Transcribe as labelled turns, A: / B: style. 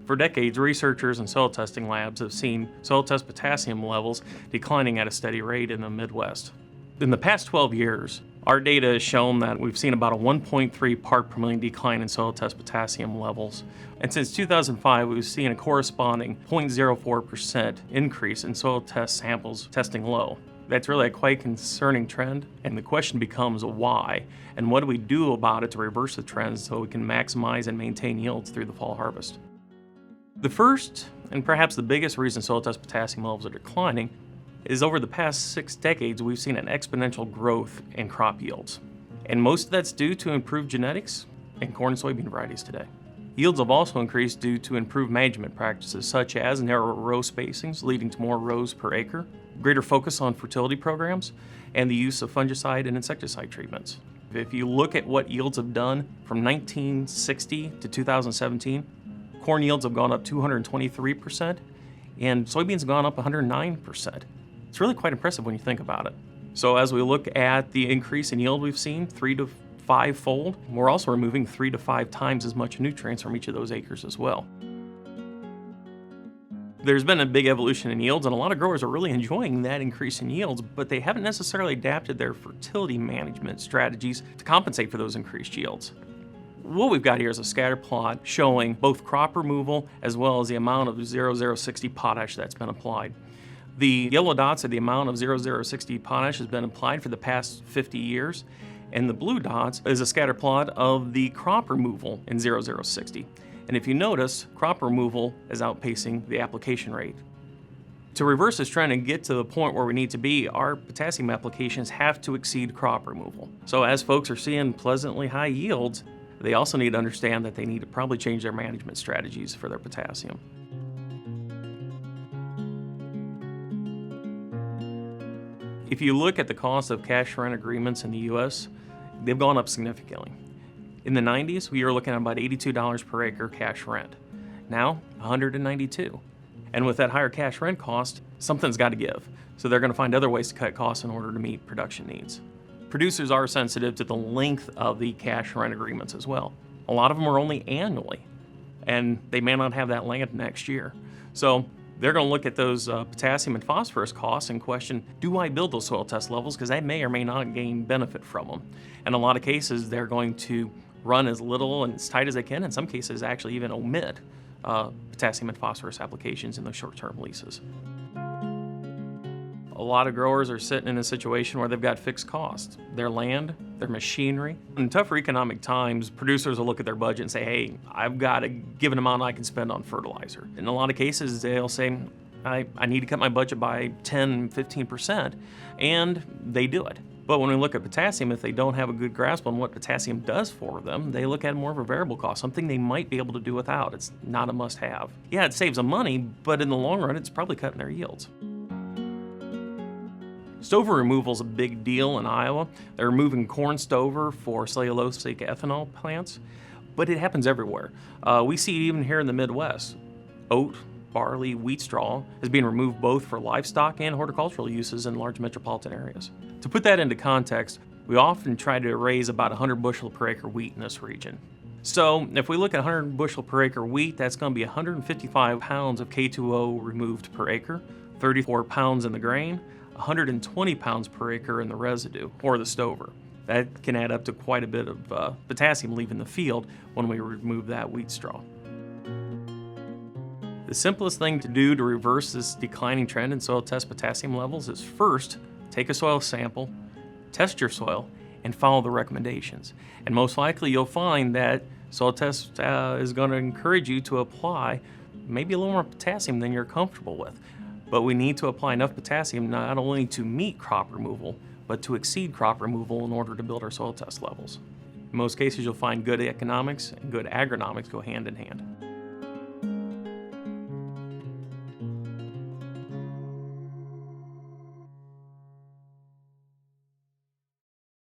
A: For decades, researchers and soil testing labs have seen soil test potassium levels declining at a steady rate in the Midwest. In the past 12 years, our data has shown that we've seen about a 1.3 part per million decline in soil test potassium levels. And since 2005, we've seen a corresponding 0.04% increase in soil test samples testing low. That's really a quite concerning trend, and the question becomes why, and what do we do about it to reverse the trend so we can maximize and maintain yields through the fall harvest? The first, and perhaps the biggest reason soil test potassium levels are declining is over the past 6 decades, we've seen an exponential growth in crop yields. And most of that's due to improved genetics in corn and soybean varieties today. Yields have also increased due to improved management practices such as narrower row spacings leading to more rows per acre, greater focus on fertility programs, and the use of fungicide and insecticide treatments. If you look at what yields have done from 1960 to 2017, corn yields have gone up 223%, and soybeans have gone up 109%. It's really quite impressive when you think about it. So as we look at the increase in yield we've seen, 3 to 5-fold, we're also removing 3 to 5 times as much nutrients from each of those acres as well. There's been a big evolution in yields, and a lot of growers are really enjoying that increase in yields, but they haven't necessarily adapted their fertility management strategies to compensate for those increased yields. What we've got here is a scatter plot showing both crop removal as well as the amount of 0060 potash that's been applied. The yellow dots are the amount of 0060 potash has been applied for the past 50 years, and the blue dots is a scatter plot of the crop removal in 0060. And if you notice, crop removal is outpacing the application rate. To reverse this trend and get to the point where we need to be, our potassium applications have to exceed crop removal. So as folks are seeing pleasantly high yields, they also need to understand that they need to probably change their management strategies for their potassium. If you look at the cost of cash rent agreements in the U.S., they've gone up significantly. In the 90s, we were looking at about $82 per acre cash rent. Now, $192. And with that higher cash rent cost, something's got to give. So they're going to find other ways to cut costs in order to meet production needs. Producers are sensitive to the length of the cash rent agreements as well. A lot of them are only annually, and they may not have that land next year. So they're going to look at those potassium and phosphorus costs and question, do I build those soil test levels? Because I may or may not gain benefit from them. In a lot of cases, they're going to run as little and as tight as they can. In some cases, actually even omit potassium and phosphorus applications in those short-term leases. A lot of growers are sitting in a situation where they've got fixed costs, their land, their machinery. In tougher economic times, producers will look at their budget and say, hey, I've got a given amount I can spend on fertilizer. In a lot of cases, they'll say, I need to cut my budget by 10, 15%, and they do it. But when we look at potassium, if they don't have a good grasp on what potassium does for them, they look at more of a variable cost, something they might be able to do without. It's not a must-have. Yeah, it saves them money, but in the long run, it's probably cutting their yields. Stover removal is a big deal in Iowa. They're removing corn stover for cellulosic ethanol plants, but it happens everywhere. We see it even here in the Midwest. Oat, barley, wheat straw is being removed both for livestock and horticultural uses in large metropolitan areas. To put that into context, we often try to raise about 100 bushel per acre wheat in this region. So if we look at 100 bushel per acre wheat, that's going to be 155 pounds of K2O removed per acre, 34 pounds in the grain, 120 pounds per acre in the residue, or the stover. That can add up to quite a bit of potassium leaving the field when we remove that wheat straw. The simplest thing to do to reverse this declining trend in soil test potassium levels is first, take a soil sample, test your soil, and follow the recommendations. And most likely you'll find that soil test is going to encourage you to apply maybe a little more potassium than you're comfortable with. But we need to apply enough potassium not only to meet crop removal, but to exceed crop removal in order to build our soil test levels. In most cases, you'll find good economics and good agronomics go hand in hand.